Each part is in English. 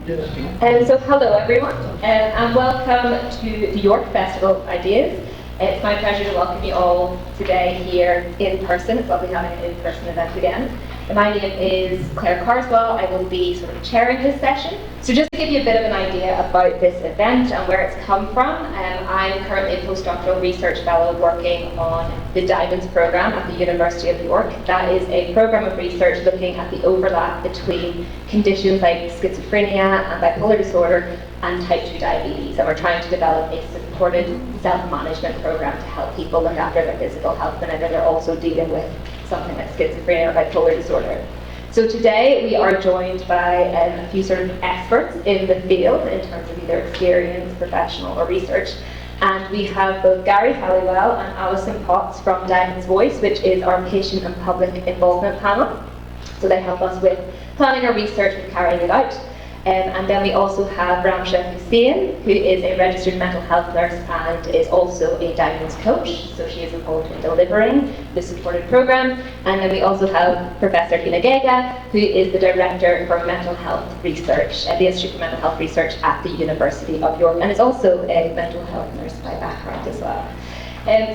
So hello everyone, and welcome to the York Festival of Ideas. It's my pleasure to welcome you all today here in person. It's lovely having an in-person event again. My name is Carswell. I will be sort of chairing this session. So just to give you a bit of an idea about this event and where it's come from, I'm currently a postdoctoral research fellow working on the Diamonds program at the University of York. That is a program of research looking at the overlap between conditions like schizophrenia and bipolar disorder and type 2 diabetes. And we're trying to develop a supported self-management program to help people look after their physical health whenever they're also dealing with something like schizophrenia or bipolar disorder. So today we are joined by a few sort of experts in the field in terms of either experience, professional or research. And we have both Gary Halliwell and Alison from Diamond's Voice, which is our patient and public involvement panel. So they help us with planning our research and carrying it out. And then we also have Ramsha Hussain, who is a registered mental health nurse and is also a Diamonds coach. So she is involved in delivering the supported program. And then we also have Professor Lina Gega, who is the Director for Mental Health Research at the Institute for Mental Health Research at the University of York, and is also a mental health nurse by background as well.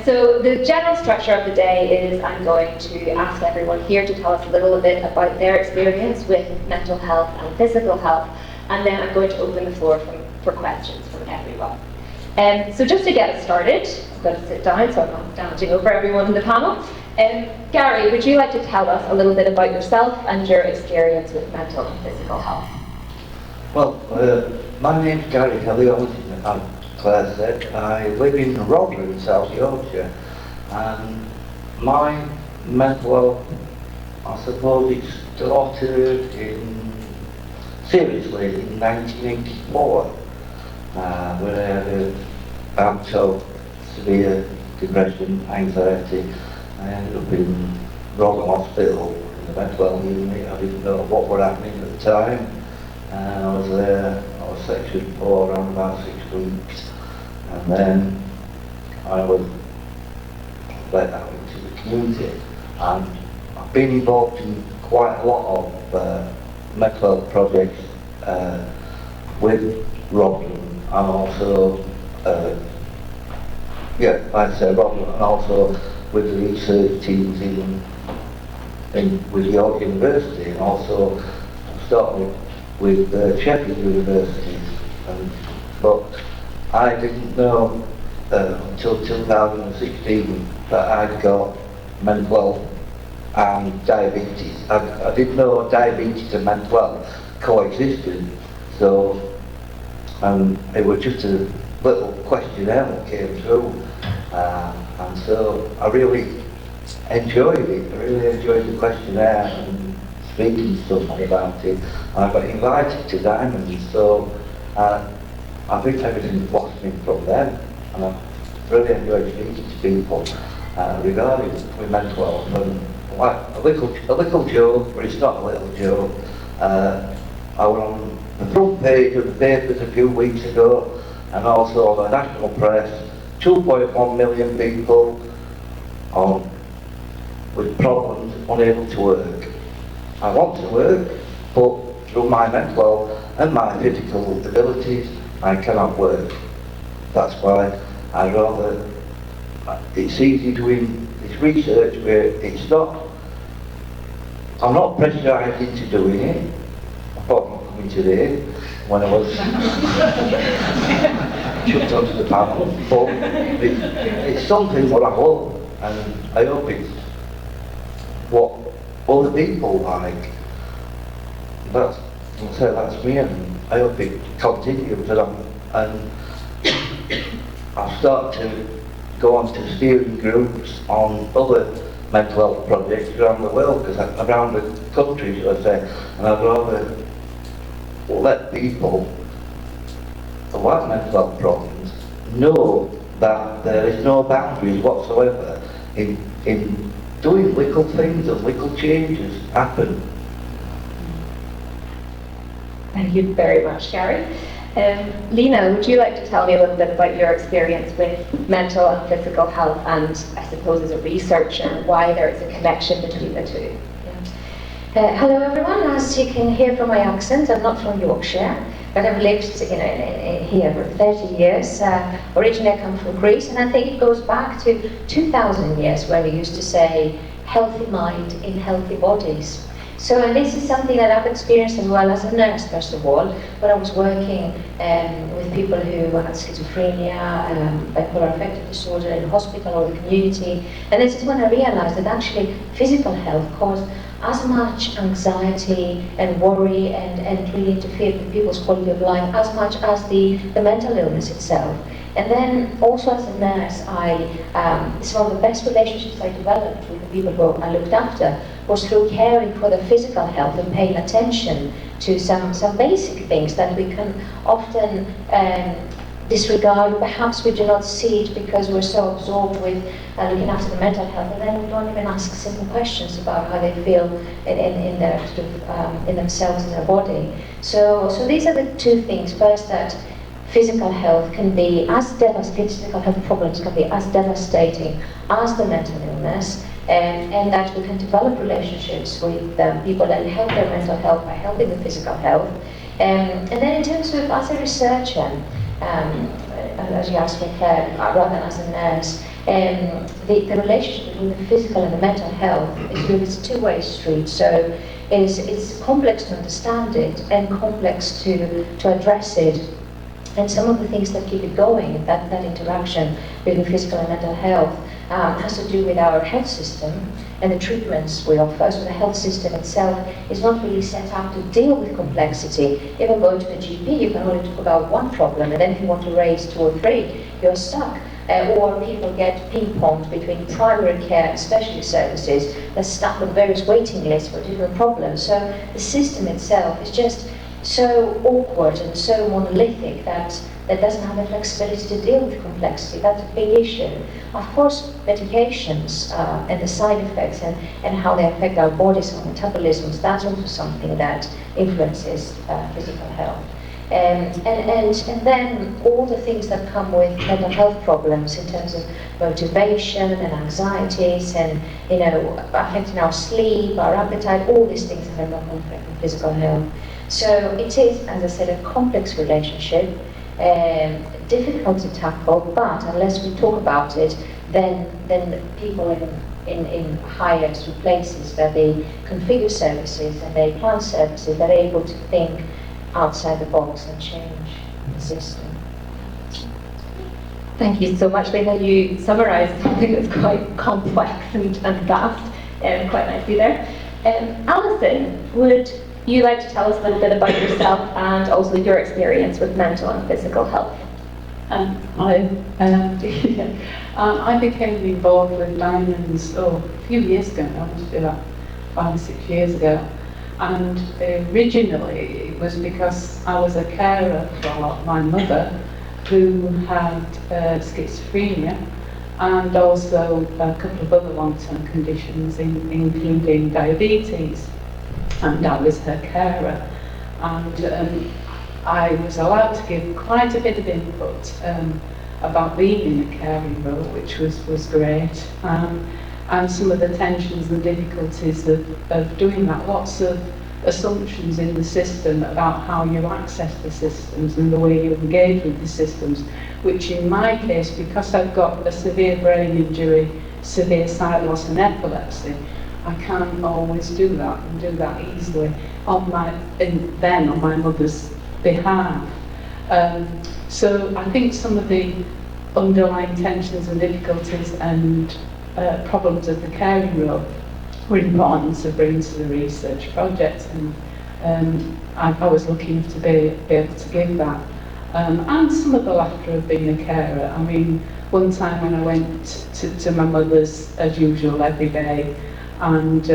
So the general structure of the day is I'm going to ask everyone here to tell us a little bit about their experience with mental health and physical health, and then I'm going to open the floor for questions from everyone. So just to get us started, I'm going to sit down so I'm not damaging over everyone in the panel. Gary, would you like to tell us a little bit about yourself and your experience with mental and physical health? Well, my name's Gary Halliwell. Claire said, I live in Rotherham in South Yorkshire, and my mental health, I suppose it started seriously in 1984, when I had a bout of severe depression, anxiety. I ended up in Rotherham Hospital in the mental health unit. I didn't know what was happening at the time. I was there, I was section 4 around about 6 weeks. And then I was let out into the community, and I've been involved in quite a lot of mental health projects with Rotherham, and also, like I said, Rotherham, and also with the research teams with York University, and also started with Sheffield University. But I didn't know until 2016 that I'd got mental health and diabetes. I didn't know diabetes and mental health coexisted, so it was just a little questionnaire that came through, and so I really enjoyed it. I really enjoyed the questionnaire and speaking to someone about it. And I got invited to Diamonds, so I think everything blossomed from them, and I've really enjoyed speaking to people regarding with mental health. And like a little joke, but it's not a little joke. I was on the front page of the papers a few weeks ago, and also on the national press. 2.1 million people with problems, unable to work. I want to work, but through my mental health and my physical abilities, I cannot work. That's why I rather, it's easy doing this research where it's not, I'm not pressurised into doing it. I thought I'm not coming today when I was chucked onto the panel, but it's something what I love, and I hope it's what other people like. That's me, and I hope it continues, and I've started to go on to steering groups on other mental health projects around the world, around the country, should I say, and I'd rather let people who have mental health problems know that there is no boundaries whatsoever in doing little things, and little changes happen. Thank you very much, Gary. Lina, would you like to tell me a little bit about your experience with mental and physical health, and I suppose as a researcher, why there is a connection between the two? Hello everyone, as you can hear from my accent, I'm not from Yorkshire. but I've lived here for 30 years. Originally I come from Greece, and I think it goes back to 2000 years, where we used to say healthy mind in healthy bodies. So, and this is something that I've experienced as well as a nurse, first of all, when I was working with people who had schizophrenia, bipolar affective disorder in the hospital or the community. And this is when I realized that actually physical health caused as much anxiety and worry and really interfered with people's quality of life as much as the mental illness itself. And then also as a nurse, it's one of the best relationships I developed with the people who I looked after was through caring for their physical health and paying attention to some basic things that we can often disregard. Perhaps we do not see it because we're so absorbed with looking after the mental health, and then we don't even ask simple questions about how they feel in their sort of, in themselves and their body. So these are the two things. First, that physical health can be as devastating, physical health problems can be as devastating as the mental illness, and that we can develop relationships with people and help their mental health by helping the physical health. And then in terms of, as a researcher, as you asked me, Claire, rather than as a nurse, the relationship between the physical and the mental health is really a two-way street. So it's complex to understand it and complex to address it. And some of the things that keep it going, that interaction between physical and mental health, has to do with our health system and the treatments we offer. So the health system itself is not really set up to deal with complexity. Even going to the GP, you can only talk about one problem, and then if you want to raise two or three, you're stuck. Or people get ping-ponged between primary care and specialist services. They're stuck on various waiting lists for different problems. So the system itself is just so awkward and so monolithic that doesn't have the flexibility to deal with complexity. That's a big issue. Of course, medications and the side effects and how they affect our bodies and metabolisms, that's also something that influences physical health. And then all the things that come with mental health problems in terms of motivation and anxieties and affecting our sleep, our appetite, all these things that are not affecting physical health. So it is, as I said, a complex relationship, difficult to tackle, but unless we talk about it, then people in higher places where they configure services and they plan services, they're able to think outside the box and change the system. Thank you so much, Lina. You summarised something that's quite complex and vast quite nicely there. Alison, would you like to tell us a little bit about yourself and also your experience with mental and physical health? I became involved with diamonds a few years ago. I must be about 5 or 6 years ago. And originally it was because I was a carer for my mother, who had schizophrenia and also a couple of other long-term conditions, including diabetes. And I was her carer, and I was allowed to give quite a bit of input about being in a caring role, which was great, and some of the tensions and difficulties of doing that. Lots of assumptions in the system about how you access the systems and the way you engage with the systems, which in my case, because I've got a severe brain injury, severe sight loss and epilepsy, I can't always do that and do that easily on my mother's behalf. So I think some of the underlying tensions and difficulties and problems of the caring role were important to bring to the research project, and I was lucky enough to be able to give that. And some of the laughter of being a carer. I mean, one time when I went to my mother's as usual every day, and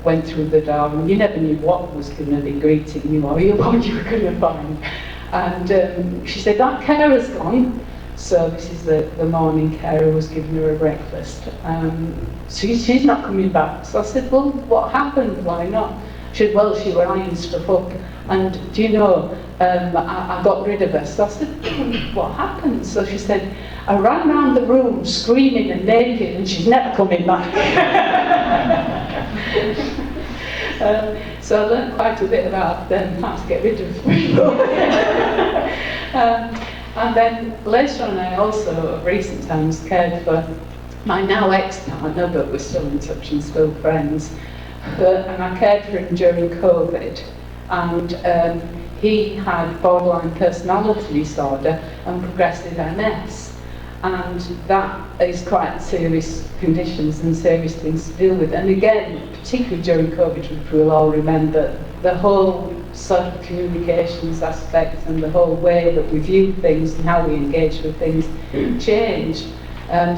went through the door, and you never knew what was going to be greeting you or what you were going to find. And she said, "That carer's gone." So this is the morning carer was giving her a breakfast. She's not coming back. So I said, "Well, what happened? Why not?" She said, "Well, she was eyeing stuff up, and do you know, I got rid of her." So I said, "What happened?" So she said, "I ran around the room screaming and naked, and she's never coming back." So So I learned quite a bit about how to get rid of people. And then later on, I also, of recent times, cared for my now ex-partner, but we're still in touch and still friends. And I cared for him during COVID. And he had borderline personality disorder and progressive MS. And that is quite serious conditions and serious things to deal with. And again, particularly during COVID, which we'll all remember, the whole sort of communications aspect and the whole way that we view things and how we engage with things changed.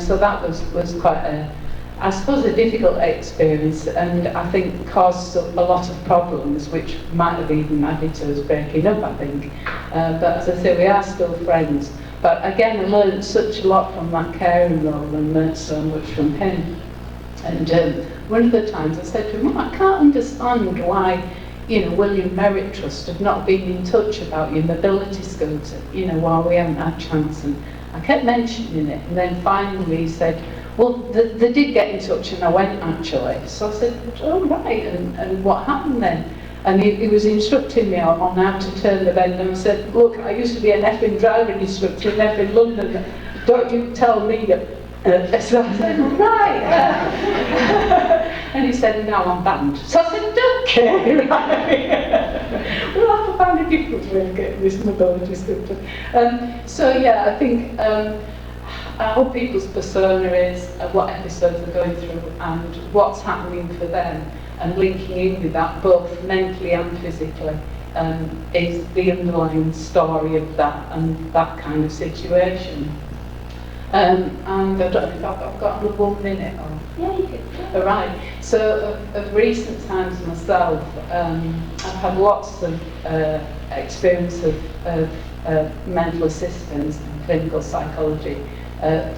So that was quite I suppose a difficult experience, and I think caused a lot of problems, which might have even added to us breaking up, I think. But as I say, we are still friends. But again, I learned such a lot from that caring role and learned so much from him. And one of the times I said to him, I can't understand why, William Merit Trust have not been in touch about your mobility skills, while we haven't had a chance. And I kept mentioning it, and then finally he said, well, they did get in touch and I went actually. So I said, oh right, and what happened then? And he was instructing me on how to turn the bend, and I said, look, I used to be an effing driving instructor in effing London, don't you tell me that. So I said, right. And he said, now I'm banned. So I said, okay. We'll have to find a different way of getting this mobility sculpture. So yeah, I think how people's persona is, what episodes they're going through, and what's happening for them, and linking in with that both mentally and physically, is the underlying story of that and that kind of situation. And I don't know if I've got another 1 minute. Or... Yeah, you can. All right. So of recent times myself, I've had lots of experience of mental assistance and clinical psychology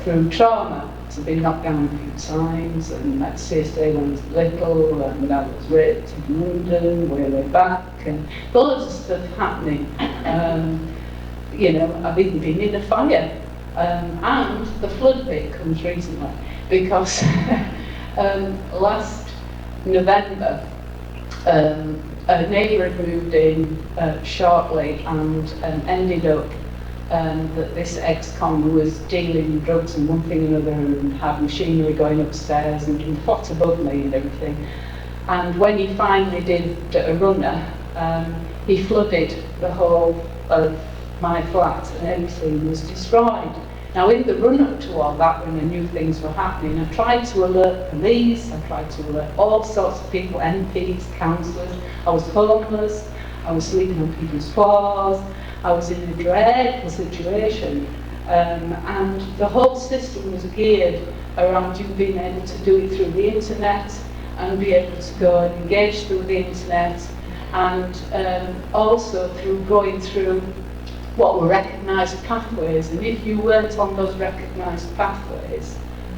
through trauma. So I've been knocked down a few times, and at CSA when I was little, and I was raped in London, way back, and loads of stuff happening. I've even been in a fire. And the flood bit comes recently, because last November, a neighbour had moved in shortly and ended up that this ex-con was dealing drugs and one thing and another, and had machinery going upstairs and doing plot above me and everything. And when he finally did a runner, he flooded the whole of my flat and everything was destroyed. Now in the run-up to all that, when I knew things were happening, I tried to alert police, I tried to alert all sorts of people, MPs, councillors. I was homeless, I was sleeping on people's floors, I was in a dreadful situation, and the whole system was geared around you being able to do it through the internet and be able to go and engage through the internet, and also through going through what were recognised pathways. And if you weren't on those recognised pathways,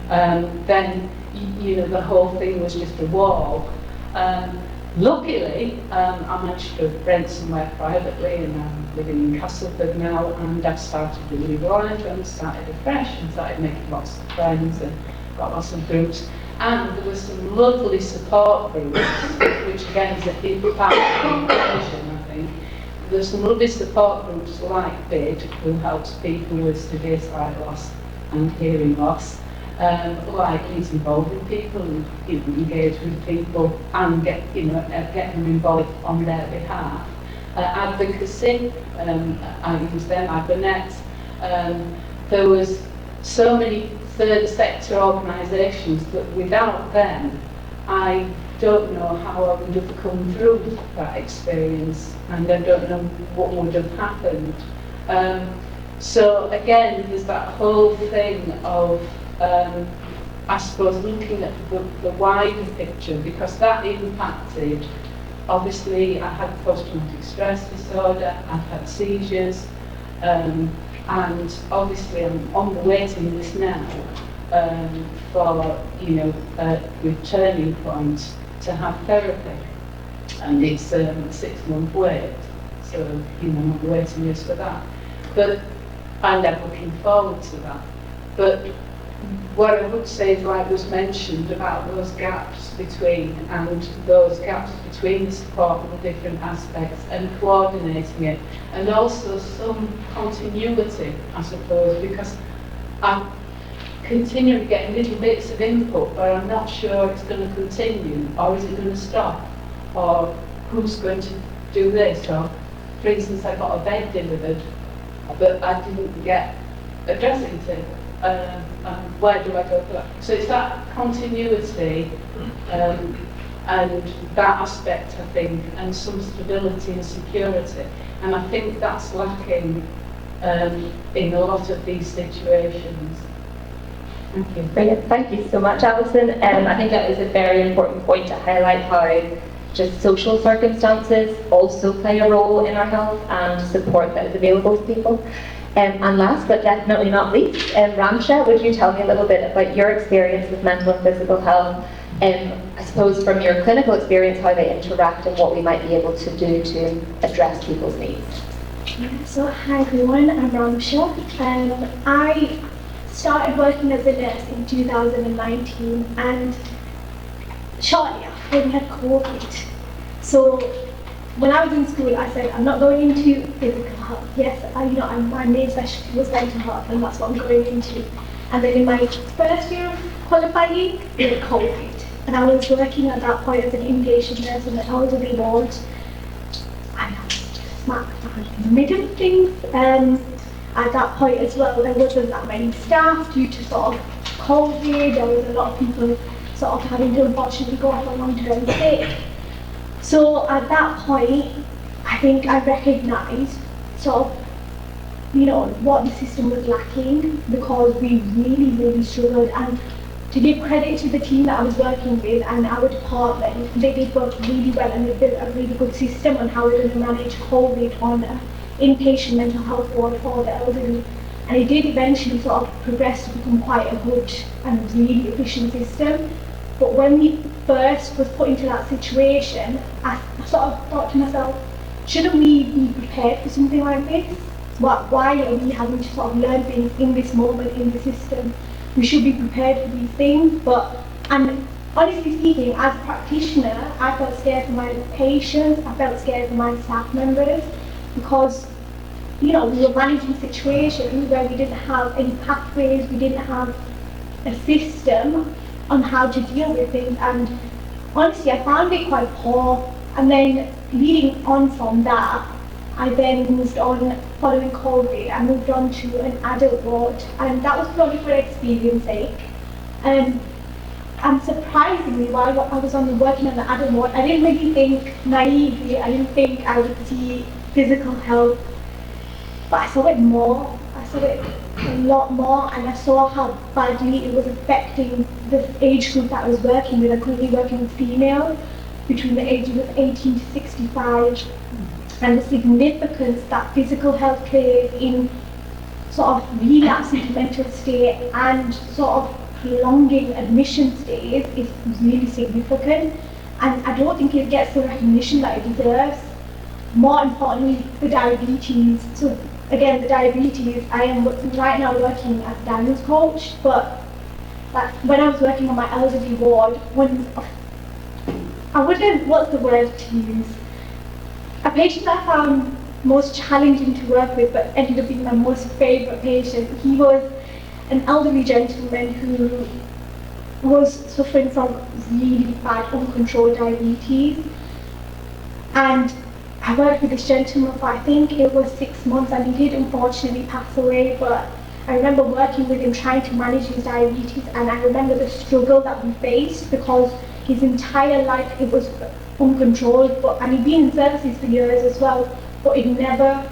then the whole thing was just a wall. Luckily, I managed to rent somewhere privately, and I'm living in Castleford now, and I've started a new life and started afresh and started making lots of friends and got lots of groups. And there were some lovely support groups, which again is a big part of the information, I think. There's some lovely support groups like BID, who helps people with severe sight loss and hearing loss. Like he's involved with people and engage with people and get them involved on their behalf. Advocacy, I use them, Abernet. There was so many third sector organisations that without them, I don't know how I would have come through that experience, and I don't know what would have happened. So again, there's that whole thing of I suppose looking at the wider picture, because that impacted, obviously I had post-traumatic stress disorder, I've had seizures, and obviously I'm on the waiting list now for with turning points to have therapy, and it's a 6-month wait, so I'm on the waiting list for that. But and I'm looking forward to that. But what I would say is, like was mentioned, about those gaps between the support and the different aspects and coordinating it, and also some continuity, I suppose, because I'm continually getting little bits of input, but I'm not sure it's going to continue, or is it going to stop, or who's going to do this, or for instance, I got a bed delivered, but I didn't get a dressing table. Where do I go for that? So it's that continuity and that aspect, I think, and some stability and security. And I think that's lacking in a lot of these situations. Thank you. Brilliant. Thank you so much, Alison. I think that is a very important point to highlight how just social circumstances also play a role in our health and support that is available to people. And last but definitely not least, Ramsha, would you tell me a little bit about your experience with mental and physical health, I suppose from your clinical experience, how they interact and what we might be able to do to address people's needs? Yeah, so hi everyone, I'm Ramsha. I started working as a nurse in 2019, and shortly after we had COVID. So when I was in school, I said, I'm not going into physical health. Yes, my main specialty was mental health, and that's what I'm going into. And then in my first year of qualifying, we had COVID. And I was working at that point as an inpatient nurse in the elderly ward. And I was just smack in the middle of things. At that point as well, there wasn't that many staff due to sort of COVID. There was a lot of people sort of having to unfortunately go off on long-term sick. So at that point, I think I recognised sort of, what the system was lacking, because we really, really struggled. And to give credit to the team that I was working with and our department, they did work really well, and they built a really good system on how we were going to manage COVID on an inpatient mental health ward for the elderly. And it did eventually sort of progress to become quite a good and really efficient system. But when we first was put into that situation, I sort of thought to myself, shouldn't we be prepared for something like this? Why are we having to sort of learn things in this moment in the system? We should be prepared for these things. And honestly speaking, as a practitioner, I felt scared for my patients, I felt scared for my staff members, because we were managing situations where we didn't have any pathways, we didn't have a system on how to deal with things, and honestly I found it quite poor. And then leading on from that, I then moved on, following COVID, I moved on to an adult ward, and that was probably for experience sake. And surprisingly, while I was working on the adult ward, I didn't really think naively, I didn't think I would see physical health, but I saw it more. I saw it a lot more, and I saw how badly it was affecting the age group that I was working with. I'm currently working with females between the ages of 18 to 65, and the significance that physical health plays in sort of relapsing to mental state and sort of prolonging admission stays is really significant, and I don't think it gets the recognition that it deserves. More importantly, the diabetes. So again, the diabetes, I am right now working as a diabetes coach, but when I was working on my elderly ward, what's the word to use? A patient I found most challenging to work with, but ended up being my most favourite patient. He was an elderly gentleman who was suffering from really bad, uncontrolled diabetes. And I worked with this gentleman for, I think it was 6 months, and he did unfortunately pass away, but I remember working with him, trying to manage his diabetes, and I remember the struggle that we faced, because his entire life it was uncontrolled, and he'd been in services for years as well, but he never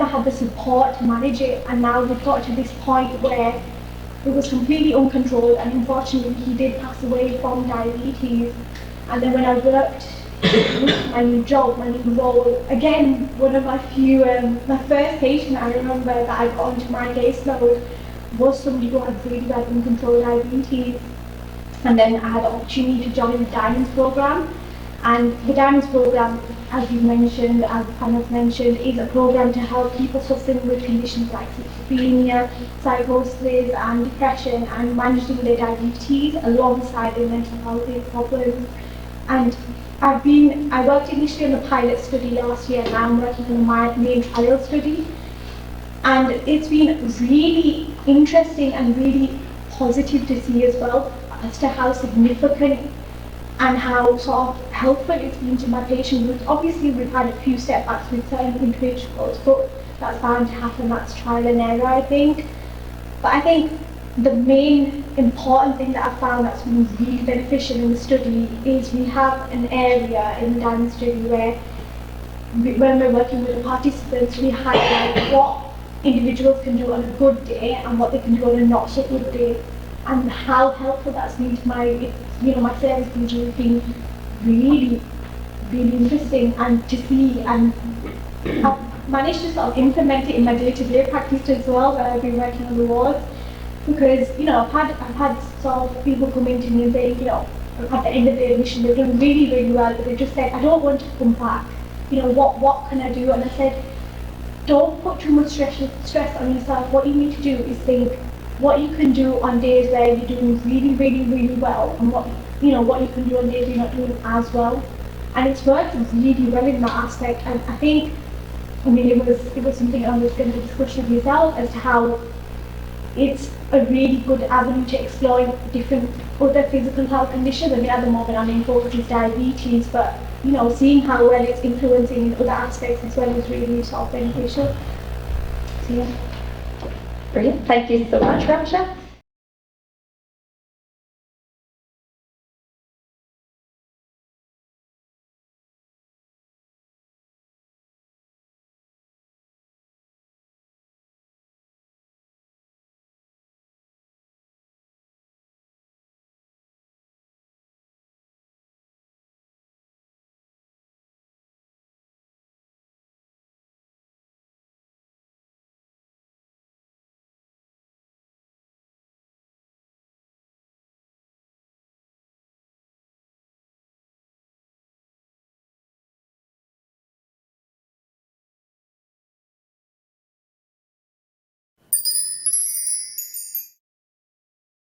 had the support to manage it. And now we've got to this point where it was completely uncontrolled, and unfortunately he did pass away from diabetes. And then when I worked my new job, my new role, again, one of my my first patient I remember that I got onto my caseload was somebody who had really bad uncontrolled diabetes. And then I had the opportunity to join the Diamonds program. And the Diamonds program, as you mentioned, as Hannah's mentioned, is a program to help people suffering with conditions like schizophrenia, psychosis and depression, and managing their diabetes alongside their mental health problems. And I worked initially on the pilot study last year, and now I'm working on my main trial study. And it's been really interesting and really positive to see as well as to how significant and how sort of helpful it's been to my patient. Obviously, we've had a few setbacks with certain individuals, but that's bound to happen. That's trial and error, I think. But I think the main important thing that I found that's been really beneficial in the study is we have an area in the Diamond study where, when we're working with the participants, we highlight what individuals can do on a good day and what they can do on a not so good day, and how helpful that's been to my service usually has been really, really interesting and to see, and I've managed to sort of implement it in my day-to-day practice as well, where I've been working on the wards, because I've had sort of people come in to me and say, at the end of their admission they've done really, really well, but they just said, I don't want to come back, what can I do? And I said, don't put too much stress on yourself. What you need to do is think what you can do on days where you're doing really, really, really well, and what you can do on days you're not doing as well. And it's worked really well in that aspect. And I think, it was something I was going to discuss with yourself as to how it's a really good avenue to explore different other physical health conditions. I mean, at the moment our main focus is diabetes, but seeing how well it's influencing other aspects as well is really sort of beneficial. So yeah. Brilliant. Thank you so much, Ramsha.